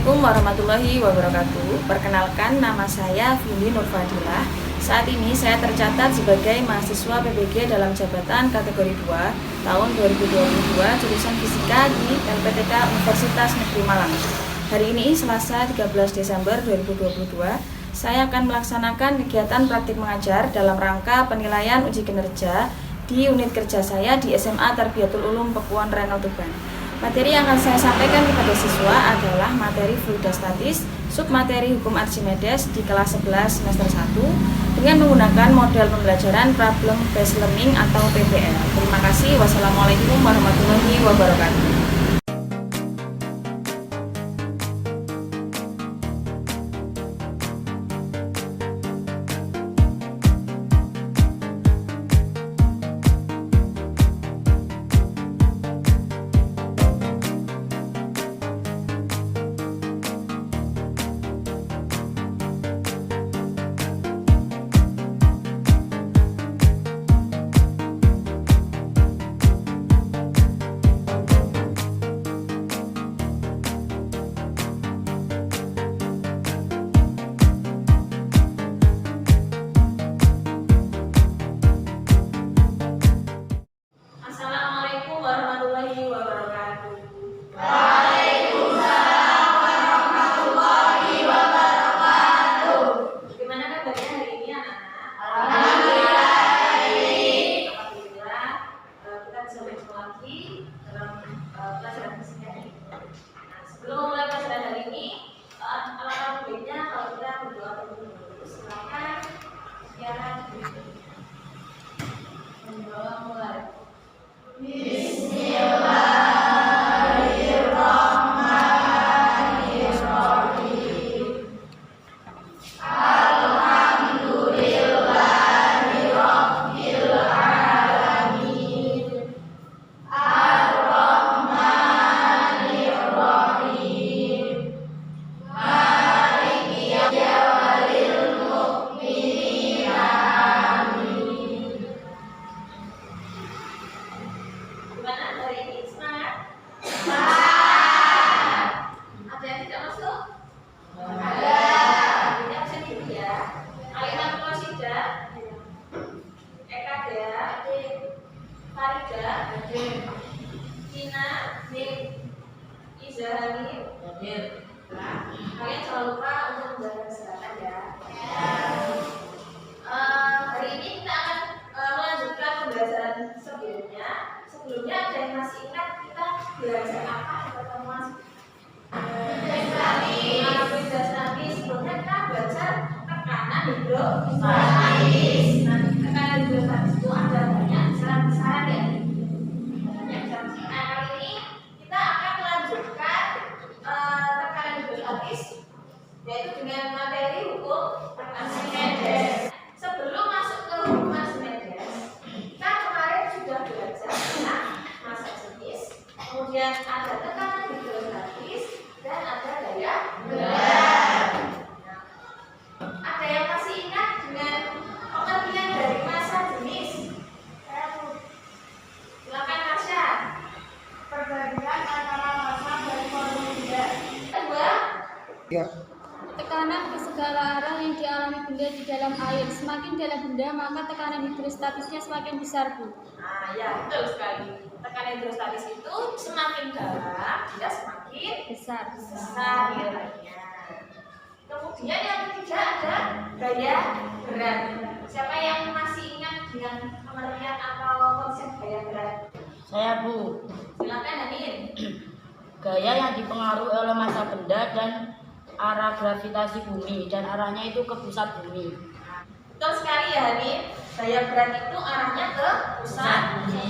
Assalamualaikum warahmatullahi wabarakatuh. Perkenalkan, nama saya Vindi Nurfadilah. Saat ini saya tercatat sebagai mahasiswa PPG dalam jabatan kategori 2 tahun 2022 jurusan Fisika di LPTK Universitas Negeri Malang. Hari ini Selasa 13 Desember 2022, saya akan melaksanakan kegiatan praktik mengajar dalam rangka penilaian uji kinerja di unit kerja saya di SMA Tarbiyatul Ulum Pekuon Renal Tuban. Materi yang akan saya sampaikan kepada siswa adalah materi fluidostatis, submateri hukum Archimedes di kelas 11 semester 1 dengan menggunakan model pembelajaran problem based learning atau PBL. Terima kasih. Wassalamualaikum warahmatullahi wabarakatuh. Pelajaran fisika ini. Sebelum mulai pelajaran hari ini, alangkah baiknya kalau kita berdoa terlebih dahulu. Silakan siaran berdoa mulai. Kalian jangan lupa untuk menjaga kesehatan ya. Hari ini kita akan melanjutkan pembelajaran sebelumnya. Sebelumnya ada yang masih ingat kita belajar apa di pertemuan hidrostatis. Sebelumnya kita belajar tekanan hidrostatis. Nah, tekanan hidrostatis itu ada banyak besaran-besaran ya. Nah, kali ini kita akan melanjutkan tekanan hidrostatis, yaitu dengan materi hukum Archimedes. Sebelum masuk ke hukum Archimedes, kita kemarin sudah belajar tentang massa jenis, kemudian ada tekanan hidrostatis dan ada daya berat. Ada yang masih ingat dengan pengertian dari massa jenis? Silakan Tasya. Perbandingan antara massa dan volume benda. Kedua, Ya. Tekanan ke segala arah yang dialami benda di dalam air. Semakin dalam benda, maka tekanan hidrostatisnya semakin besar, Bu. nah ya betul sekali. Tekanan hidrostatis itu semakin dalam, dia semakin Besar. besar nilainya. Kemudian yang ketiga ada gaya berat. Siapa yang masih ingat dengan pengertian atau konsep gaya berat? Saya, Bu. Silakan Anin. Gaya yang dipengaruhi oleh massa benda dan arah gravitasi bumi, dan arahnya itu ke pusat bumi. Betul sekali ya Anin. Gaya berat itu arahnya ke pusat bumi.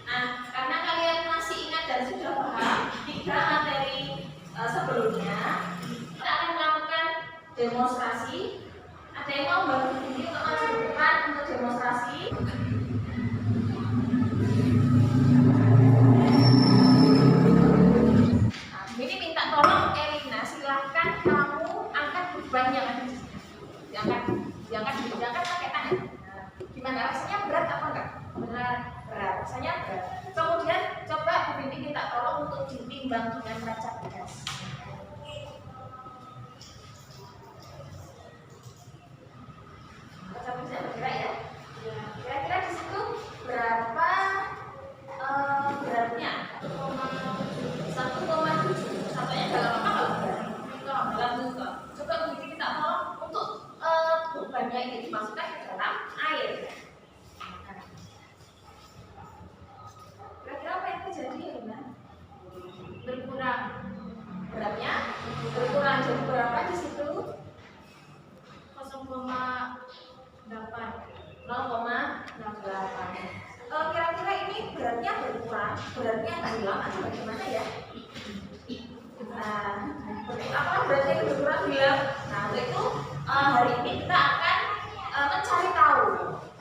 Nah, karena kalian masih ingat dan sudah paham tiga materi sebelumnya, kita akan melakukan demonstrasi. Ada yang mau bantu ini untuk maju ke depan untuk demonstrasi? Nah, ini minta tolong Elina, silahkan kamu angkat beban yang ada di sini. Diangkat pakai tangan. Nah, gimana rasanya, berat apa enggak? Berat. Rasanya berat. Kemudian coba Bu Binti minta tolong untuk ditimbang dengan kaca bekas. itu bagaimana ya? Nah, apa berarti kebetulan bilang? Nah, untuk itu hari ini kita akan mencari tahu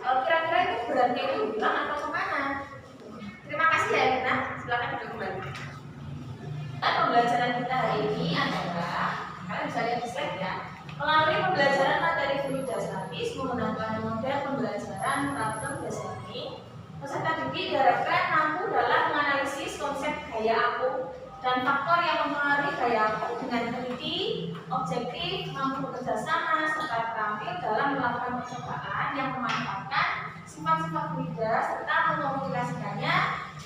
kira-kira itu berarti itu bilang atau kemana? Terima kasih ya Rina, silakan duduk kembali. Pembelajaran kita hari ini adalah, kalian bisa lihat di slide ya, melalui pembelajaran materi fluid statis menggunakan model pembelajaran Platon Dasani, peserta didik diharapkan mampu dalam menganalisis konsep gaya aku dan faktor yang mempengaruhi gaya aku dengan teliti, objektif, mampu bekerja sama, serta terampil dalam melakukan percobaan yang memanfaatkan sifat-sifat fluida serta mengkomunikasikannya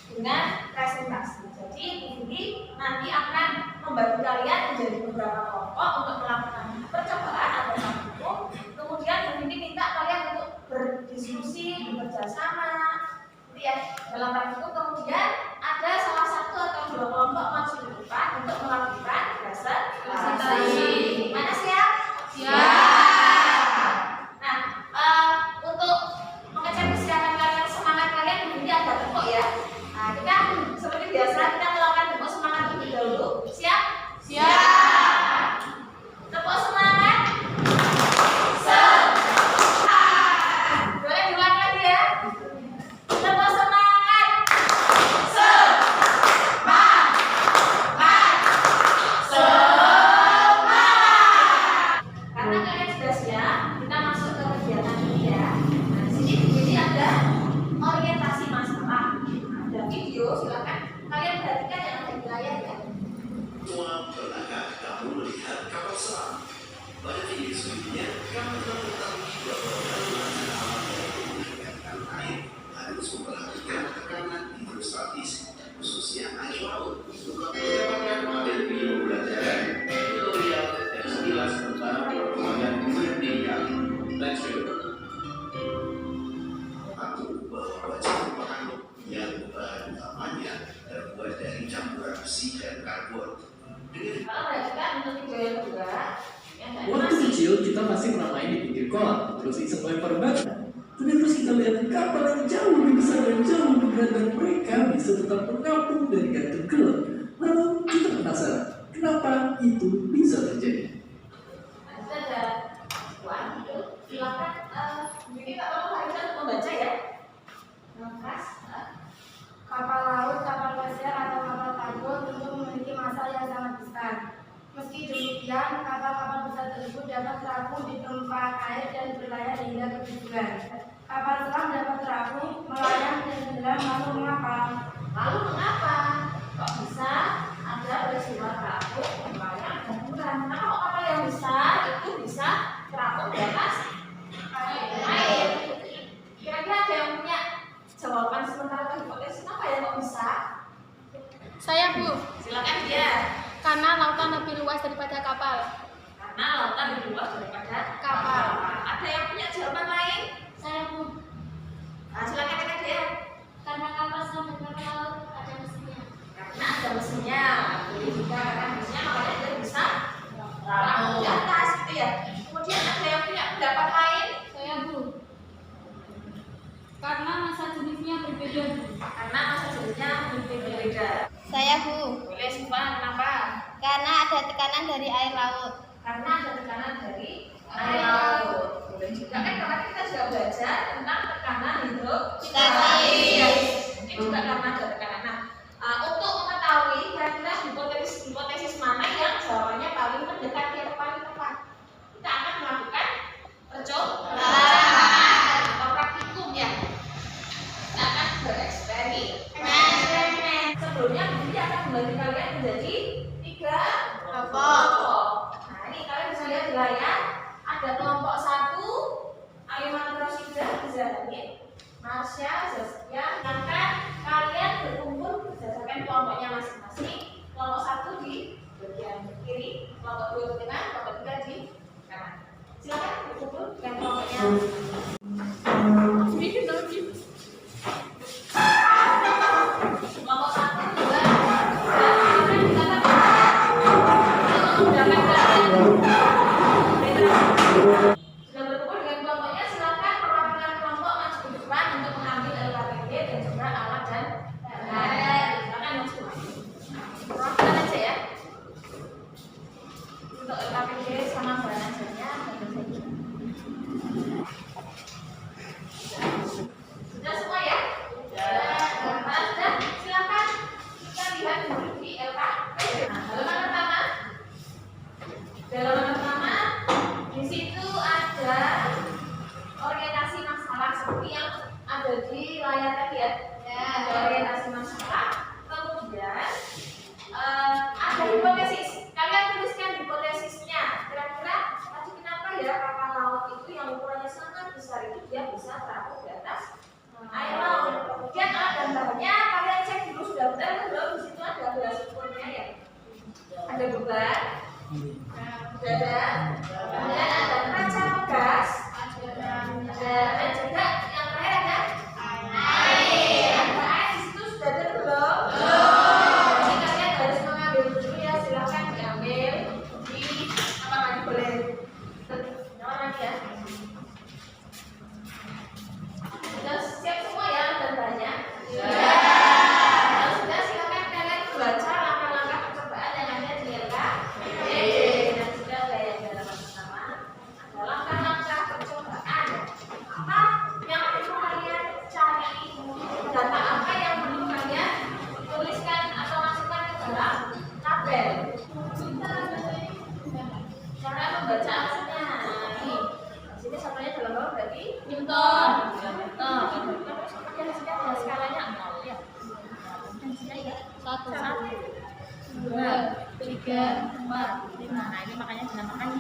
dengan presentasi. Jadi ini nanti akan membagi kalian menjadi beberapa kelompok untuk melakukan percobaan atau praktikum. Kemudian ini minta kalian untuk berdiskusi, bekerja sama, ya dalam praktikum. Kemudian ada salah satu atau dua kelompok maju di depan untuk melakukan presentasi. Mana siap? Siap. Nah, untuk mengecek kesiapan kalian, semangat kalian ini ada tepuk ya. Nah, kita seperti biasa kita melakukan tepuk semangat terlebih dahulu. Siap? Siap. Tepuk semangat. Boleh diulang lagi ya. Tepuk semangat. Karena kalian sudah siap, kita masuk ke kegiatan ini ya. Nah, di sini ada orientasi masalah. Ada video, silakan kalian perhatikan yang ada di layar ya. Pernahkah kamu melihat kapal selam? Pada video sebelumnya, kamu telah mengetahui bahwa kandungan alam yang menggunakan air harus memperhatikan tekanan hidrostatis, khususnya air laut, untuk mendapatkan model video pembelajaran, tutorial, dan sekilas tentang perkembangan dunia. Let's go. Aku bahwa wajah merupakan yang bahan utamanya terbuat dari campuran besi dan karbon. Kalau perhatikan untuk video yang kedua, yang Waktu kecil kita masih pernah main di pinggir kolam, terus iseng lempar batu. Tapi terus kita lihat kapal yang jauh lebih besar dan jauh lebih berat dan mereka bisa tetap mengapung dan gak tenggelam. Lalu kita penasaran, kenapa itu bisa terjadi? nah, itu ada sebuah video. Silakan ini tak perlu Harisha untuk membaca ya. Nafas. Kapal laut, kapal pesiar, atau kapal kargo tentu memiliki massa yang sangat besar. Meski demikian, kapal-kapal besar tersebut dapat terapung di tempat air dan berlayar hingga ke tujuan. Kapal selam dapat terapung, melayang dan tenggelam. Lalu mengapa? Kok bisa ada peristiwa terapung, melayang, dan tenggelam? Kenapa kok kapal yang besar itu bisa terapung di atas air? Kira-kira ada yang punya jawaban sementara atau hipotesis apa ya kok bisa? Saya Bu, Silakan dia. karena lautan lebih luas daripada kapal. Karena lautan lebih luas daripada Kapal. Ada yang punya jawaban lain? Saya Bu, Nah, silakan dia. karena kapal selam dan kapal laut ada mesinnya. Karena ada mesinnya. Jadi juga karena mesinnya makanya dia bisa terapung di atas gitu ya. Kemudian ada yang punya pendapat lain? Saya Bu, karena massa jenisnya berbeda Bu. Karena masa jenisnya berbeda. Saya Bu, Boleh Siva, kenapa? karena ada tekanan dari air laut. Karena ada tekanan dari air laut. Boleh juga kan kemarin kita sudah belajar tentang tekanan hidrostatis. Ini juga karena ada tekanan. Nah, untuk mengetahui kira-kira hipotesis mana yang jawabannya paling mendekati atau paling tepat, kita akan melakukan percobaan atau praktikum ya. Kita akan bereksperimen. Sebelumnya Budi akan membagi kalian menjadi 3 kelompok. Nah, ini kalian bisa lihat di layar ada kelompok 1, Aliman Rosida, Zahid, Marsha, Zaskia. Sedangkan kalian berkumpul berdasarkan kelompoknya masing-masing. Kelompok 1 di bagian kiri, kelompok 2 di tengah, kelompok 3 di kanan. Silakan berkumpul dengan kelompoknya masing-masing. Kelompok 1, 2, 3, sudah berkumpul dengan kelompoknya, silakan perwakilan kelompok maju ke depan untuk mengambil LKPD dan juga alat dan silakan maju. seperti yang ada di layar tadi ya. Ada orientasi masalah, kemudian ada hipotesis. Kalian tuliskan hipotesisnya. Kira-kira tadi kenapa ya kapal laut itu yang ukurannya sangat besar itu dia bisa terapung di atas air laut. Kemudian ada gambarnya, kalian cek dulu sudah benar belum? Di situ ada gelas ukurnya ya. Ada beban, sudah ada. Kemudian ada kaca pegas, dan juga yang terakhir ada air. Ada air di situ sudah ada belum? Jadi kalian harus mengambil dulu ya, silahkan diambil di apa lagi boleh? Nama lagi ya. Sudah siap semua ya gambarnya? Kalau sudah silakan kalian baca langkah-langkah percobaan yang ada di LKPD. Dan sudah yang dalam pertama ada langkah-langkah percobaan. Apa yang perlu kalian cari? Data apa yang perlu kalian tuliskan atau masukkan ke dalam tabel? Cara membaca aslinya. Nih, di sini sampelnya dalam bawah berarti Newton. Kemudian ada skalanya 0 ya. Satu, 1, 2, 3, 4, 5. Nah, ini makanya dinamakan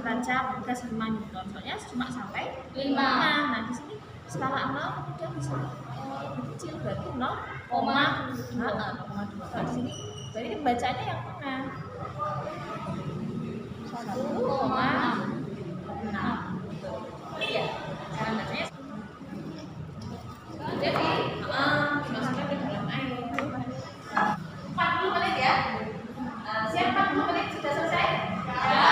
kaca pegas 5 Newton. Soalnya cuma sampai 5. Nah, di sini skala 0 kemudian bisa lebih kecil berarti 0,2. Kalau di sini berarti bacaannya yang tengah. 1,6. Iya, cara bacanya. Jadi dimasukkan ke dalam air. 40 menit ya. Siap 40 menit sudah selesai? Ya.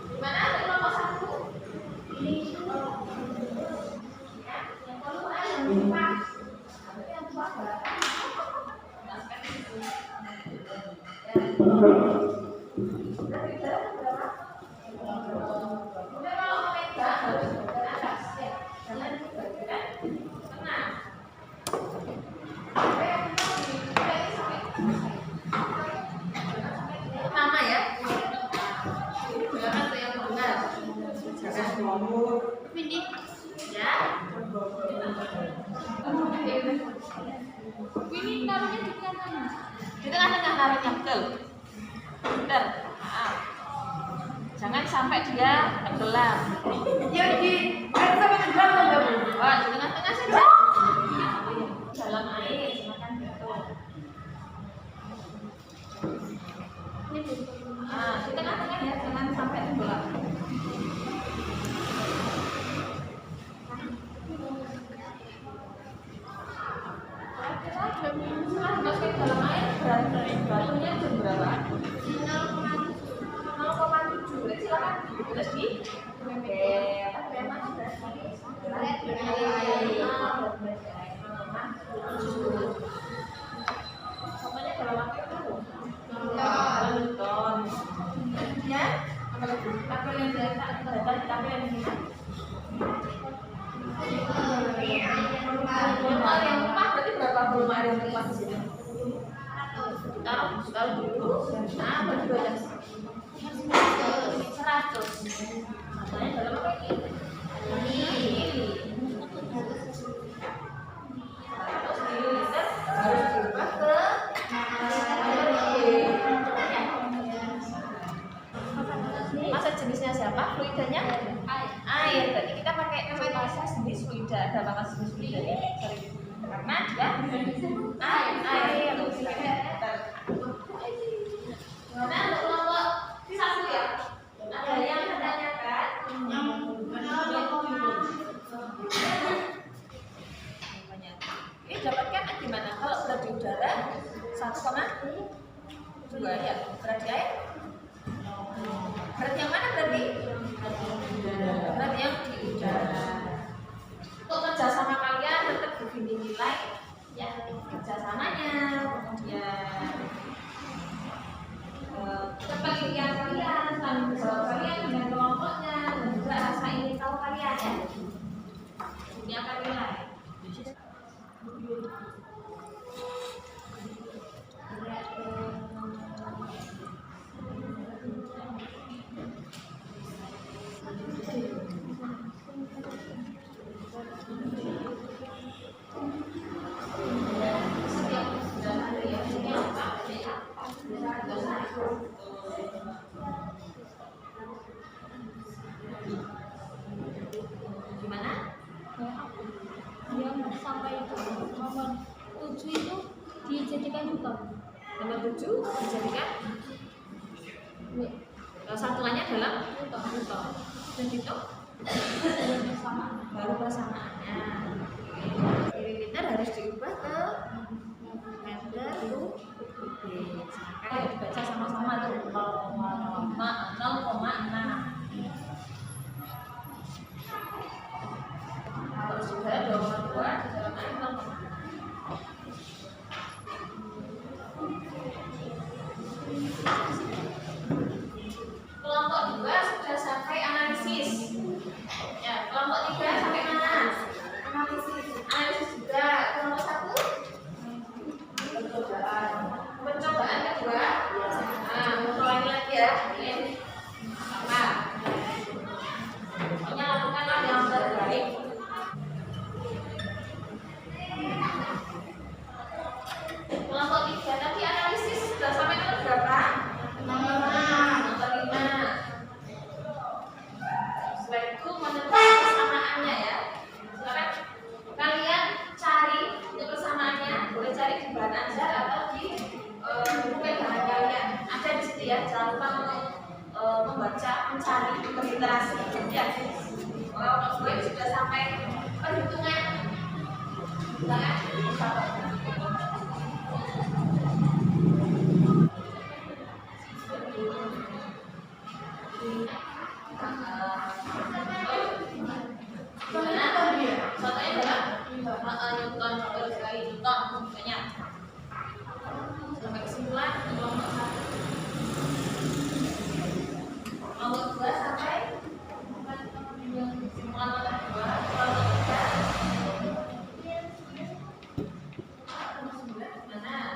Gimana untuk kelompok 1? Ini ya, yang kedua yang empat. Yang empat masukkan di situ. Berarti berapa? Kemudian kalau mau pegang harus ke atas ya. Jangan dibagikan tengah. Pertama ya. Ini gunakan untuk yang benar. Jangan ini ya. Ini taruhnya di tengah. Di tengah-tengah naruhnya betul. Benar. Jangan sampai dia tenggelam. Ya di sampai tenggelam enggak Bu? Oh, di tengah-tengah saja. Dalam air, silakan gitu. Di tengah-tengah ya, jangan sampai tenggelam. Setelah dimasukin ke dalam air, batunya jam berapa? 0,7. Silakan tulis di pokoknya dalam waktu itu ya, tabel yang tabel yang ini volume yang tumpah berarti berapa volume air yang tumpah di sini? Taruh dulu, nah berarti 100. Makanya dalam apa ini? Ini 100 mililiter harus diubah ke masa jenisnya siapa? Fluidanya? Air. Jadi kita pakai masa jenis fluida. Ada masa jenis fluida ini? Karena dia air. Gimana untuk kelompok satu ya? Ada yang menanyakan? Ini dapatkan gimana? Kalau berat di udara 1,2 ya. Berat di air? Berat yang mana berarti? Berat yang di udara. Untuk kerjasama kalian tetap begini nilai ya, kerjasamanya, kemudian 7 dijadikan satuannya dalam Newton. Dan itu baru persamaannya. Mililiter harus diubah ke meter kubik. Ayo dibaca sama-sama tuh 0,6. Harus juga 2,2 di dalam air 0,6. Kelompok 2 sudah sampai analisis. Ya, kelompok 3 sampai mana? Analisis juga. Kelompok 1 pencobaan kedua. Nah, ulangi lagi ya. Ini sama. Pokoknya lakukanlah yang terbaik. Kelompok 3 tadi analisis sudah sampai nomor berapa? Nomor 5. Setelah itu menentukan persamaannya ya. Silakan kalian cari untuk persamaannya. Boleh cari di bahan ajar atau di buku pegangan kalian. Ada di situ ya. Jangan lupa membaca, mencari, berliterasi. Ya. Kalau gue sudah sampai perhitungan. Silakan. Sampai kesimpulan kelompok 1. Kelompok 2 sampai kesimpulan nomor 2. Kelompok 3 mana?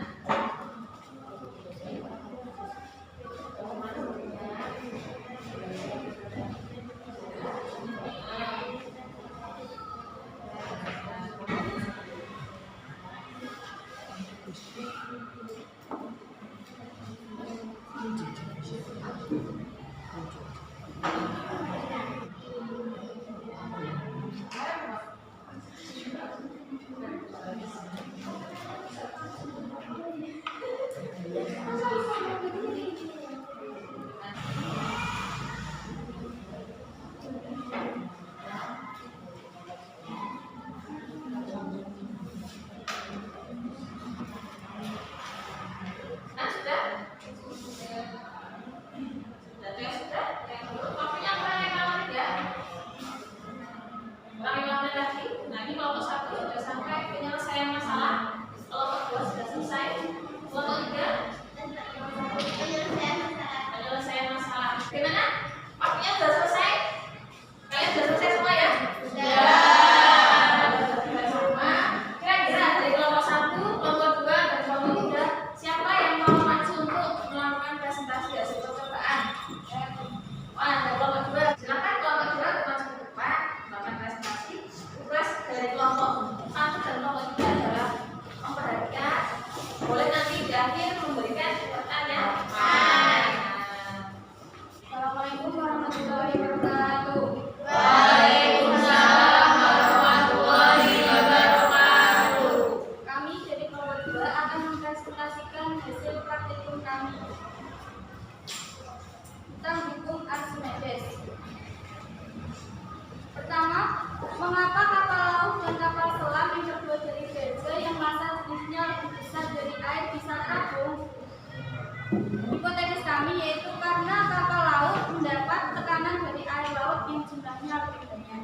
Hipotesis kami yaitu karena kapal laut mendapat tekanan dari air laut yang jumlahnya lebih banyak.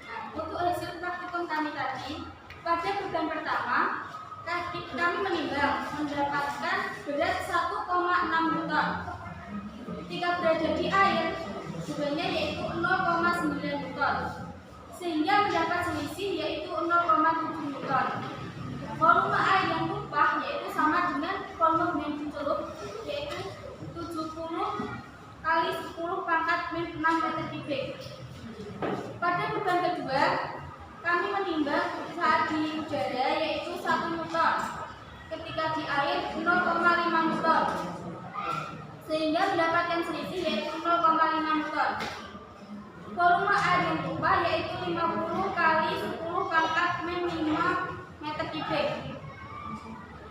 Nah, untuk hasil praktikum kami tadi, pada beban pertama, kami menimbang mendapatkan berat 1,6 Newton. Ketika berada di air, bebannya yaitu 0,9 Newton, sehingga mendapat selisih yaitu 0,7 Newton. Volume air yang tumpah yaitu sama dengan volume yang dicelup, yaitu 70 kali 10 pangkat min 6 meter kubik. Pada beban kedua, kami menimbang saat di udara yaitu 1 Newton, ketika di air 0,5 Newton, sehingga mendapatkan selisih yaitu 0,5 Newton. Volume air yang tumpah yaitu 50 kali 10 pangkat min 5 meter kubik.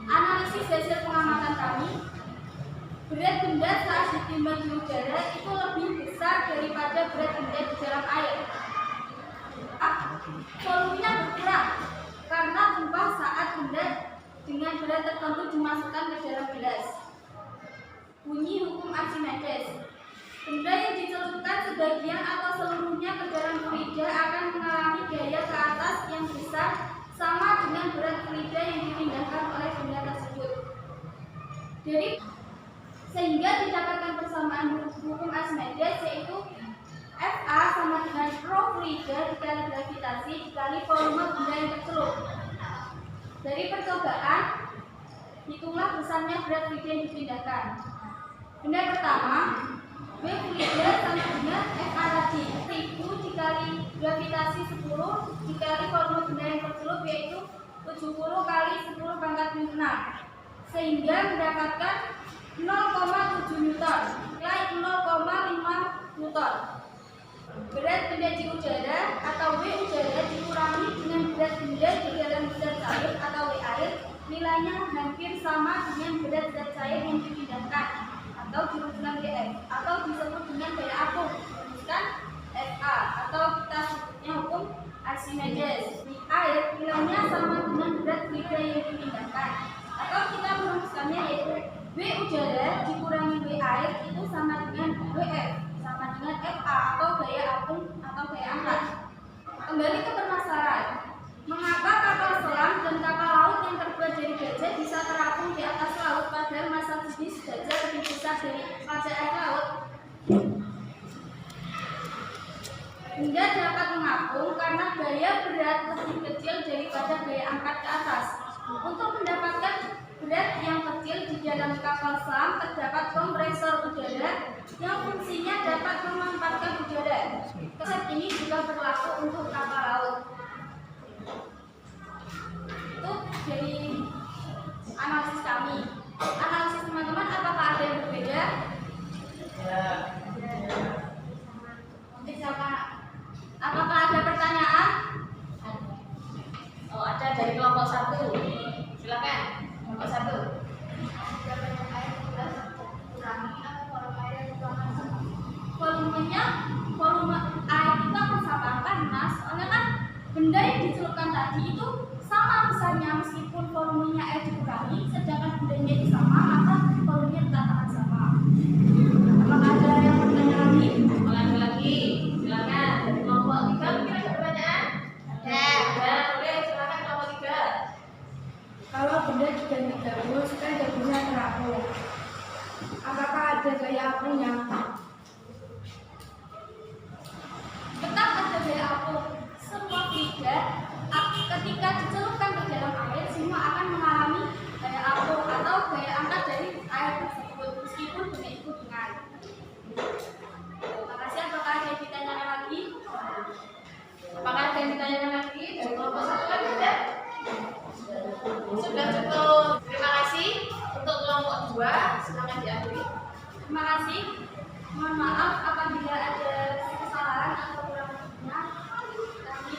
Analisis hasil pengamatan kami, berat benda saat ditimbang di udara itu lebih besar daripada berat benda di dalam air. Volumenya berkurang karena tumpah saat benda dengan berat tertentu dimasukkan ke dalam gelas. Bunyi hukum Archimedes. Benda yang dicelupkan sebagian atau seluruhnya ke dalam fluida akan mengalami gaya ke atas yang besar sama dengan berat fluida yang dipindahkan oleh benda tersebut. Jadi, sehingga didapatkan persamaan hukum Archimedes, yaitu Fa sama dengan rho fluida dikali gravitasi dikali volume benda yang tercelup. Dari percobaan, hitunglah besarnya berat fluida yang dipindahkan. Benda pertama, V fluida sama dengan Fa tadi, 1000 dikali gravitasi 10 dikali volume benda yang tercelup, yaitu 70 kali 10 pangkat min 6, sehingga mendapatkan 0,7 Newton nilai 0,5 Newton. Berat benda di udara atau W udara dikurangi dengan berat benda di dalam zat cair atau W air, nilainya hampir sama dengan berat zat cair yang dipindahkan atau dirumuskan Gf atau disebut dengan gaya apung, rumuskan Fa atau kita sebutnya hukum Archimedes. Di air nilainya sama dengan berat fluida yang dipindahkan atau kita merumuskannya yaitu W udara dikurangi W air itu sama dengan Wf sama dengan Fa atau gaya apung atau gaya angkat. Kembali ke permasalahan, mengapa kapal selam dan kapal laut yang terbuat dari baja bisa terapung di atas laut padahal massa jenis baja lebih besar dari pada air laut? Hingga dapat mengapung karena gaya berat lebih kecil daripada gaya angkat ke atas. Untuk mendapatkan berat yang kecil di dalam kapal selam terdapat kompresor udara yang fungsinya dapat memanfaatkan udara. Konsep ini juga berlaku untuk kapal laut. Itu dari analisis kami. Analisis teman-teman, apakah ada yang berbeda? Apakah ada pertanyaan? Oh, ada dari kelompok 1. Silakan. Kelompok 1. Volumenya, volume air itu akan sama karena soalnya kan benda yang dicelupkan tadi itu sama besarnya meskipun volumenya air dikurangi, sedangkan bendanya itu sama maka volumenya tetap akan sama. Apakah ada yang bertanya lagi? Lagi. Silakan. Dari kelompok 3 mungkin ada pertanyaan? Ada. Boleh, silakan kelompok 3. Kalau benda diganti gabus, kan gabusnya terapung. Apakah ada gaya apungnya? Tetap ada gaya apung. Semua fluida ketika dicelupkan ke dalam air semua akan mengalami gaya apung atau gaya angkat dari air tersebut meskipun benda itu ringan. Terima kasih. Apakah ada yang ditanyakan lagi? Apakah ada yang ditanyakan lagi? Dari kelompok 1 lagi ada? Sudah cukup. Terima kasih. Untuk kelompok 2, silakan diakhiri. Terima kasih. Mohon maaf apabila ada kesalahan atau kurang lebihnya. Kami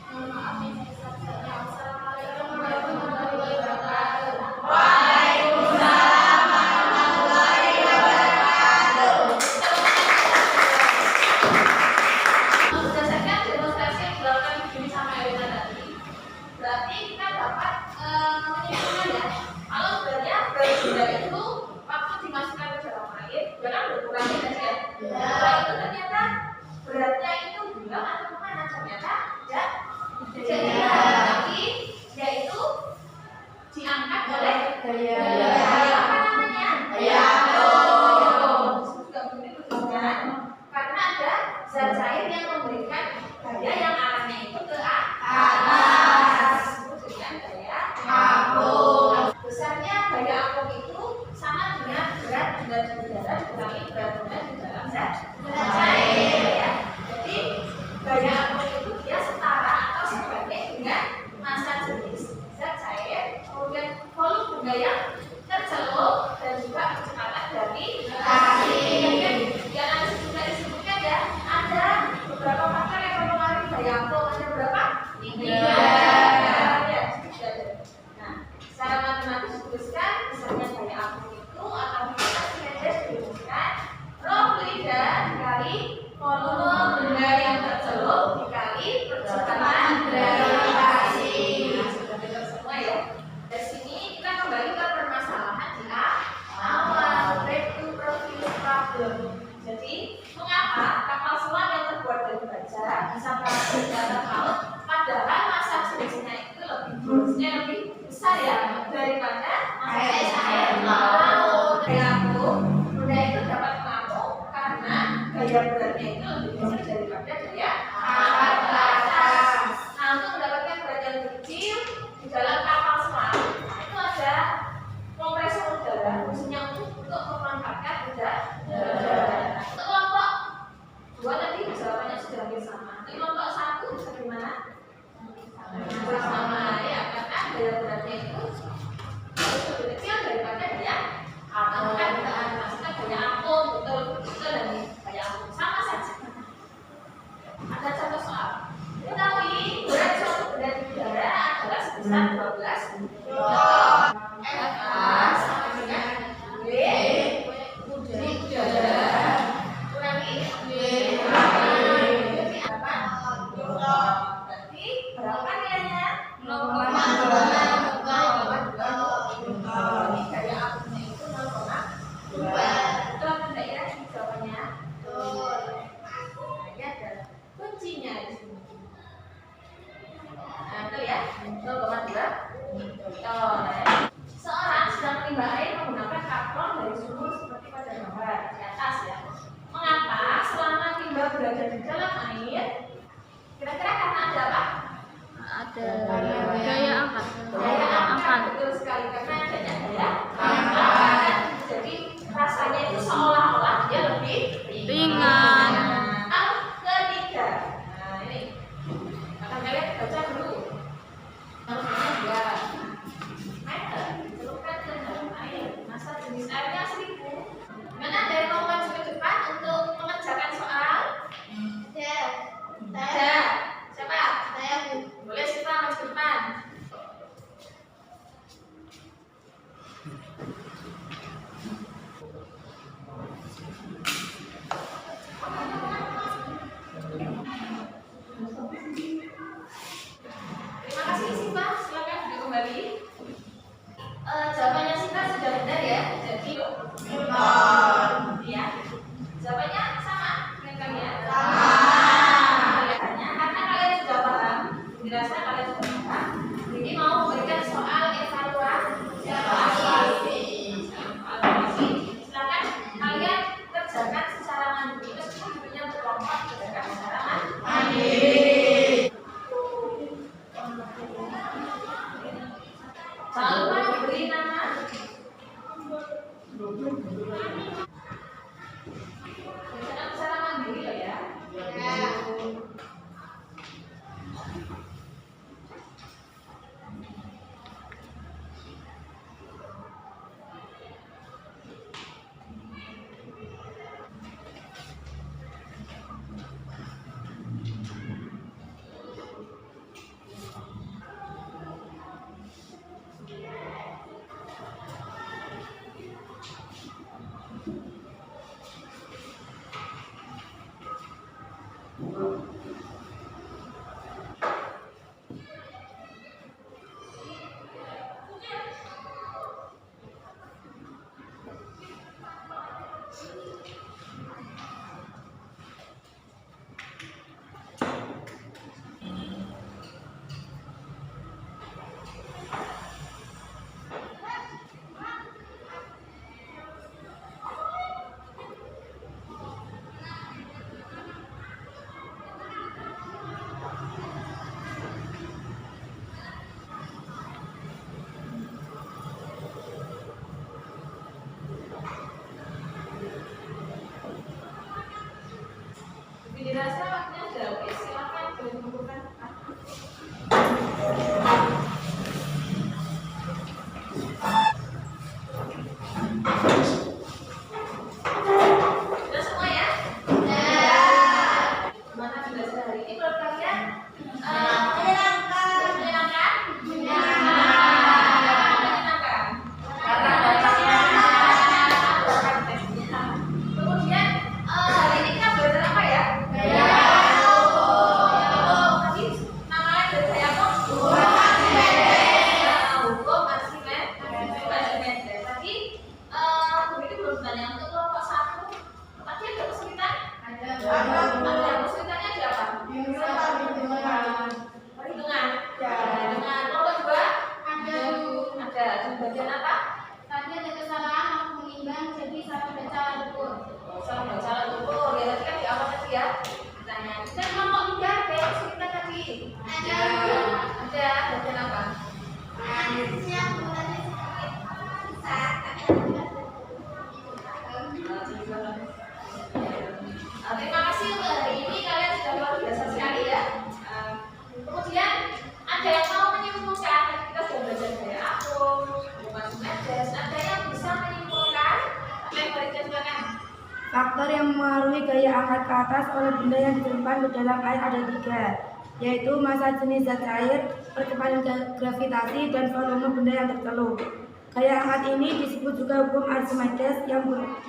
mohon maaf yang sebesar-besarnya. Wassalamualaikum warahmatullahi wabarakatuh. Waalaikumsalam warahmatullahi wabarakatuh. Berdasarkan demonstrasi yang dilakukan Juni sama Elina tadi, berarti kita dapat menyimpulkan ya, kalau sebenarnya berat benda itu waktu dimasukkan ke dalam air, dia kan berkurang ya. Nah, itu ternyata beratnya itu bilang atau kemana? Ternyata tidak tapi yaitu diangkat oleh gaya apa namanya? Gaya apung. Juga begitu kan? Karena ada zat cair yang memberikan gaya yang arahnya itu ke atas. Disebut dengan gaya apung. Besarnya gaya apung itu sama dengan berat benda di udara dikurangi berat benda di dalam zat cair ya. Jadi gaya apung itu dia setara atau sebanding dengan massa jenis zat cair, kemudian volume benda yang tercelup dan juga kecepatan dari kemudian di analisis juga disebutkan ya ada beberapa faktor yang mempengaruhi gaya apung. Ada berapa? 3. Ya, sudah ada. Nah, secara matematis bisa berangkat di atas laut, padahal masa selisihnya itu lebih besar ya daripada masa selisih air laut. Kuda itu dapat mengamuk karena gaya beratnya itu lebih besar daripada gaya angkat ke atas. Nah, untuk mendapatkan berat yang lebih kecil di dalam kapal selam itu ada kompresor udara, fungsinya untuk memanfaatkan udara. Untuk kelompok 2 tadi jawabannya sudah hampir sama. Untuk kelompok 1 bisa gimana? Sama ya, karena gaya beratnya itu lebih kecil daripada gaya angkat ke atas. Maksudnya gaya atom betul dan gaya atom sama saja. Ada contoh soal. Ketahui berat suatu benda di udara adalah sebesar 12 F sama dengan W udara kurangi W berarti apa? Berarti berapa nilainya? 0,2. Ini gaya atomnya itu 0,2. Betul tidak ya jawabannya? Betul. Ini ada kuncinya di sini. Nah, itu ya 0,2. Seorang sedang menimba air menggunakan kapron dari sumur seperti pada gambar di atas ya. Mengapa selama timba berada di dalam air? Kira-kira karena ada apa? Ada gaya angkat. Gaya angkat, betul sekali karena adanya gaya angkat. Jadi rasanya itu seolah-olah dia lebih Ringan. Yang ketiga, nah ini akan kalian baca dulu. Nomornya 2 meter dicelupkan ke dalam air. Masa jenis airnya 1000. Mana ada yang mau maju ke depan untuk mengerjakan soal? Ada. Siapa? Boleh kita maju ke depan. Terima kasih Siva, silakan duduk kembali. Jawabannya Siva sudah benar ya, jadi ya. Jawabannya sama dengan kalian. Kelihatannya karena kalian sudah paham, dirasa kalian sudah paham. Jadi mau memberikan soal evaluasi. Silakan kalian kerjakan secara mandiri meskipun dulunya berkelompok, kerjakan secara mandiri. Jangan lupa memberi nama. Kerjakan secara mandiri loh ya. Ada. Bagian apa? Terima kasih untuk hari ini, kalian sudah luar biasa sekali ya. Kemudian ada yang mau menyimpulkan, kita sudah belajar gaya akum, Archimedes, ada yang bisa menyimpulkan? Farida, silakan. Faktor yang mempengaruhi gaya angkat ke atas oleh benda yang dicelupkan ke dalam air ada 3, yaitu massa jenis zat cair, percepatan gravitasi, dan volume benda yang tercelup. Gaya angkat ini disebut juga hukum Archimedes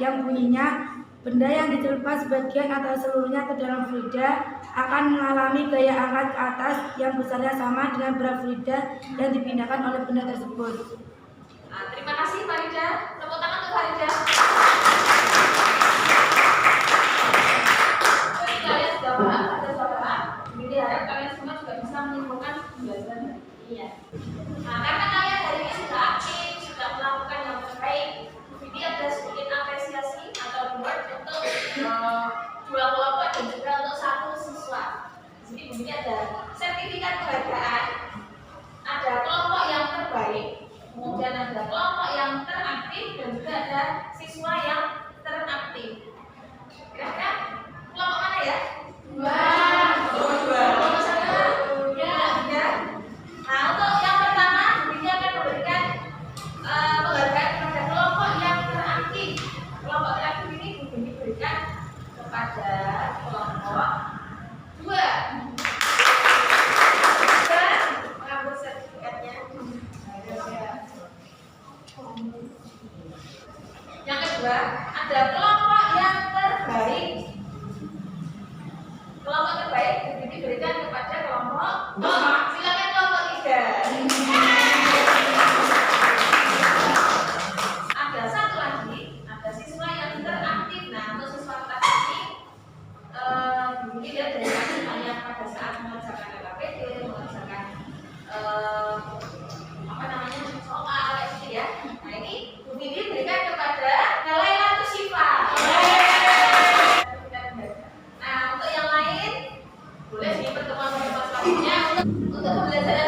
yang bunyinya benda yang dicelupkan sebagian atau seluruhnya ke dalam fluida akan mengalami gaya angkat ke atas yang besarnya sama dengan berat fluida yang dipindahkan oleh benda tersebut. Nah, terima kasih Farida. Tepuk tangan untuk Farida. Jadi kalian sudah paham, jadi harap kalian semua juga bisa menyimpulkan pembelajaran hari ini ya. Nah, karena kalian hari ini sudah aktif, sudah melakukan yang terbaik, jadi ada sedikit apresiasi atau reward untuk 2 kelompok dan juga untuk 1 siswa. Jadi di sini ada sertifikat penghargaan, ada kelompok yang terbaik, kemudian ada kelompok yang teraktif, dan juga ada siswa yang teraktif. Kira-kira kelompok mana ya? 2. Kelompok sana? Ya. Nah, untuk yang pertama, ini akan memberikan penghargaan kepada kelompok yang teraktif. Kelompok teraktif ini diberikan kepada kelompok 2. Mengambil sertifikatnya. Yang kedua, ada kelompok yang terbaik. Kelompok terbaik diberikan kepada kelompok. Silakan kelompok 3. Ada satu lagi, ada siswa yang teraktif. Nah, untuk siswa teraktif ini mungkin dia dari banyak pada saat mengerjakan LKPD, mengerjakan soal gitu ya. Nah, ini Bu Bibi berikan kepada Laila Tusifa. Nah, untuk yang lain boleh di pertemuan selanjutnya untuk pembelajaran